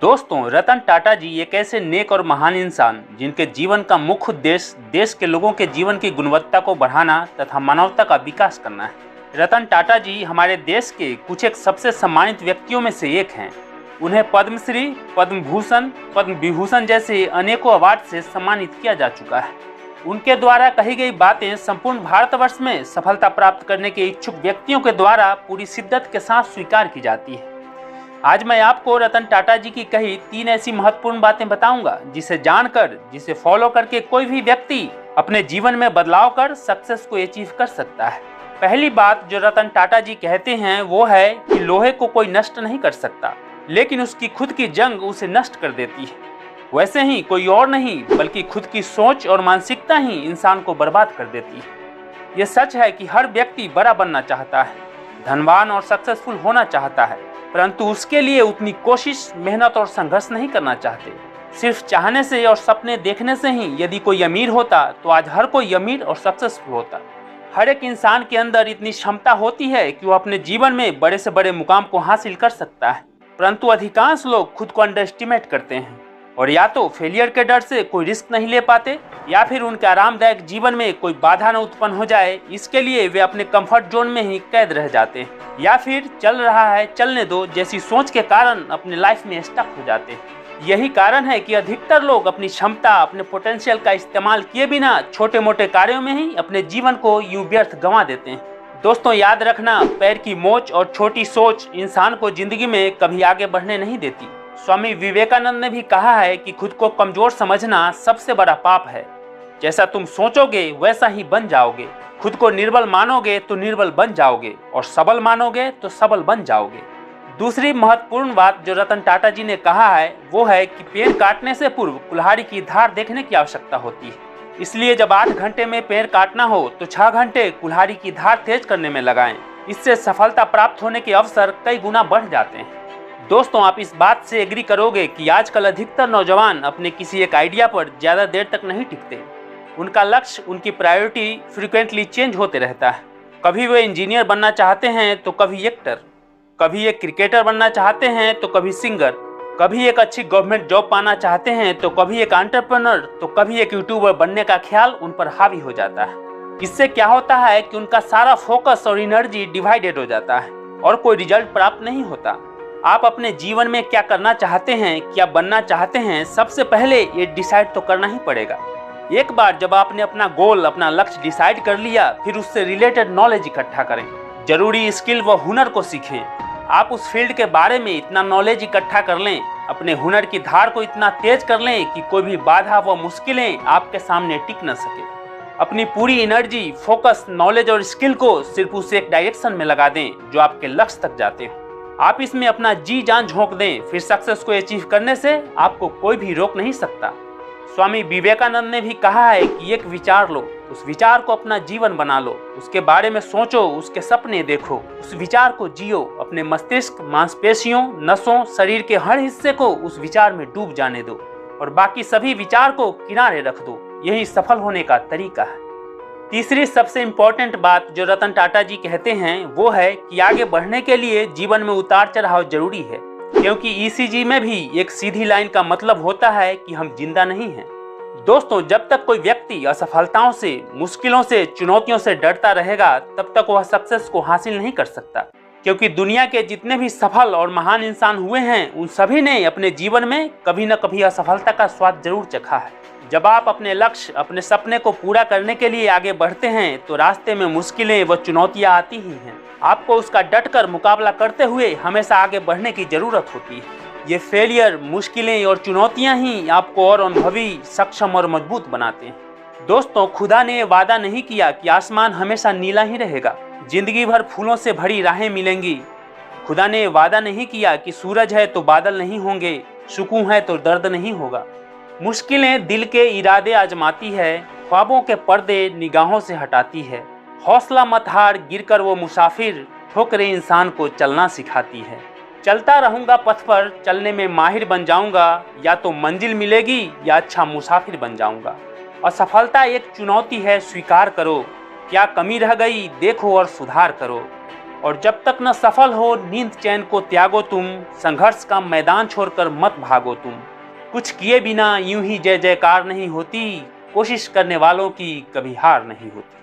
दोस्तों, रतन टाटा जी एक ऐसे नेक और महान इंसान जिनके जीवन का मुख्य उद्देश्य देश के लोगों के जीवन की गुणवत्ता को बढ़ाना तथा मानवता का विकास करना है। रतन टाटा जी हमारे देश के कुछ एक सबसे सम्मानित व्यक्तियों में से एक हैं। उन्हें पद्मश्री, पद्म भूषण, पद्म विभूषण जैसे अनेकों अवार्ड से सम्मानित किया जा चुका है। उनके द्वारा कही गई बातें संपूर्ण भारतवर्ष में सफलता प्राप्त करने के इच्छुक व्यक्तियों के द्वारा पूरी शिद्दत के साथ स्वीकार की जाती है। आज मैं आपको रतन टाटा जी की कही 3 ऐसी महत्वपूर्ण बातें बताऊंगा जिसे फॉलो करके कोई भी व्यक्ति अपने जीवन में बदलाव कर सक्सेस को अचीव कर सकता है। पहली बात जो रतन टाटा जी कहते हैं वो है कि लोहे को कोई नष्ट नहीं कर सकता, लेकिन उसकी खुद की जंग उसे नष्ट कर देती है। वैसे ही कोई और नहीं बल्कि खुद की सोच और मानसिकता ही इंसान को बर्बाद कर देती है। ये सच है कि हर व्यक्ति बड़ा बनना चाहता है, धनवान और सक्सेसफुल होना चाहता है, परंतु उसके लिए उतनी कोशिश, मेहनत और संघर्ष नहीं करना चाहते। सिर्फ चाहने से और सपने देखने से ही यदि कोई अमीर होता तो आज हर कोई अमीर और सक्सेसफुल होता। हर एक इंसान के अंदर इतनी क्षमता होती है कि वो अपने जीवन में बड़े से बड़े मुकाम को हासिल कर सकता है, परंतु अधिकांश लोग खुद को अंडर एस्टिमेट करते हैं और या तो फेलियर के डर से कोई रिस्क नहीं ले पाते या फिर उनके आरामदायक जीवन में कोई बाधा न उत्पन्न हो जाए, इसके लिए वे अपने कंफर्ट जोन में ही कैद रह जाते हैं, या फिर चल रहा है चलने दो जैसी सोच के कारण अपने लाइफ में स्टक हो जाते हैं। यही कारण है कि अधिकतर लोग अपनी क्षमता, अपने पोटेंशियल का इस्तेमाल किए बिना छोटे मोटे कार्यों में ही अपने जीवन को यूं व्यर्थ गंवा देते हैं। दोस्तों, याद रखना, पैर की मोच और छोटी सोच इंसान को जिंदगी में कभी आगे बढ़ने नहीं देती। स्वामी विवेकानंद ने भी कहा है कि खुद को कमजोर समझना सबसे बड़ा पाप है। जैसा तुम सोचोगे वैसा ही बन जाओगे। खुद को निर्बल मानोगे तो निर्बल बन जाओगे और सबल मानोगे तो सबल बन जाओगे। दूसरी महत्वपूर्ण बात जो रतन टाटा जी ने कहा है वो है कि पेड़ काटने से पूर्व कुल्हाड़ी की धार देखने की आवश्यकता होती है। इसलिए जब 8 घंटे में पेड़ काटना हो तो 6 घंटे कुल्हाड़ी की धार तेज करने में लगाएं। इससे सफलता प्राप्त होने के अवसर कई गुना बढ़ जाते हैं। दोस्तों, आप इस बात से एग्री करोगे कि आजकल अधिकतर नौजवान अपने किसी एक आइडिया पर ज़्यादा देर तक नहीं टिकते। उनका लक्ष्य, उनकी प्रायोरिटी फ्रीक्वेंटली चेंज होते रहता है। कभी वे इंजीनियर बनना चाहते हैं तो कभी एक्टर, कभी एक क्रिकेटर बनना चाहते हैं तो कभी सिंगर, कभी एक अच्छी गवर्नमेंट जॉब पाना चाहते हैं तो कभी एक एंटरप्रेन्योर, तो कभी एक यूट्यूबर बनने का ख्याल उन पर हावी हो जाता है। इससे क्या होता है कि उनका सारा फोकस और एनर्जी डिवाइडेड हो जाता है और कोई रिजल्ट प्राप्त नहीं होता। आप अपने जीवन में क्या करना चाहते हैं, क्या बनना चाहते हैं, सबसे पहले ये डिसाइड तो करना ही पड़ेगा। एक बार जब आपने अपना गोल, अपना लक्ष्य डिसाइड कर लिया, फिर उससे रिलेटेड नॉलेज इकट्ठा करें, जरूरी स्किल व हुनर को सीखें। आप उस फील्ड के बारे में इतना नॉलेज इकट्ठा कर लें, अपने हुनर की धार को इतना तेज कर लें कि कोई भी बाधा व मुश्किलें आपके सामने टिक न सके। अपनी पूरी एनर्जी, फोकस, नॉलेज और स्किल को सिर्फ उस एक डायरेक्शन में लगा दें जो आपके लक्ष्य तक जाते हो। आप इसमें अपना जी जान झोंक दें, फिर सक्सेस को अचीव करने से आपको कोई भी रोक नहीं सकता। स्वामी विवेकानंद ने भी कहा है कि एक विचार लो, उस विचार को अपना जीवन बना लो, उसके बारे में सोचो, उसके सपने देखो, उस विचार को जियो। अपने मस्तिष्क, मांसपेशियों, नसों, शरीर के हर हिस्से को उस विचार में डूब जाने दो और बाकी सभी विचार को किनारे रख दो। यही सफल होने का तरीका है। तीसरी सबसे इम्पोर्टेंट बात जो रतन टाटा जी कहते हैं वो है कि आगे बढ़ने के लिए जीवन में उतार चढ़ाव जरूरी है, क्योंकि ईसीजी में भी एक सीधी लाइन का मतलब होता है कि हम जिंदा नहीं हैं। दोस्तों, जब तक कोई व्यक्ति असफलताओं से, मुश्किलों से, चुनौतियों से डरता रहेगा तब तक वह सक्सेस को हासिल नहीं कर सकता, क्योंकि दुनिया के जितने भी सफल और महान इंसान हुए हैं उन सभी ने अपने जीवन में कभी न कभी असफलता का स्वाद जरूर चखा है। जब आप अपने लक्ष्य, अपने सपने को पूरा करने के लिए आगे बढ़ते हैं तो रास्ते में मुश्किलें व चुनौतियां आती ही हैं। आपको उसका डटकर मुकाबला करते हुए हमेशा आगे बढ़ने की जरूरत होती है। ये फेलियर, मुश्किलें और चुनौतियां ही आपको और अनुभवी, सक्षम और मजबूत बनाते हैं। दोस्तों, खुदा ने वादा नहीं किया कि आसमान हमेशा नीला ही रहेगा, जिंदगी भर फूलों से भरी राहें मिलेंगी। खुदा ने वादा नहीं किया कि सूरज है तो बादल नहीं होंगे, सुकून है तो दर्द नहीं होगा। मुश्किलें दिल के इरादे आजमाती है, ख्वाबों के पर्दे निगाहों से हटाती है। हौसला मत हार, गिरकर वो मुसाफिर, ठोकरें इंसान को चलना सिखाती है। चलता रहूंगा पथ पर, चलने में माहिर बन जाऊंगा, या तो मंजिल मिलेगी या अच्छा मुसाफिर बन जाऊंगा। असफलता एक चुनौती है, स्वीकार करो। क्या कमी रह गई देखो और सुधार करो। और जब तक न सफल हो नींद चैन को त्यागो तुम, संघर्ष का मैदान छोड़कर मत भागो तुम। कुछ किए बिना यूं ही जय जयकार नहीं होती, कोशिश करने वालों की कभी हार नहीं होती।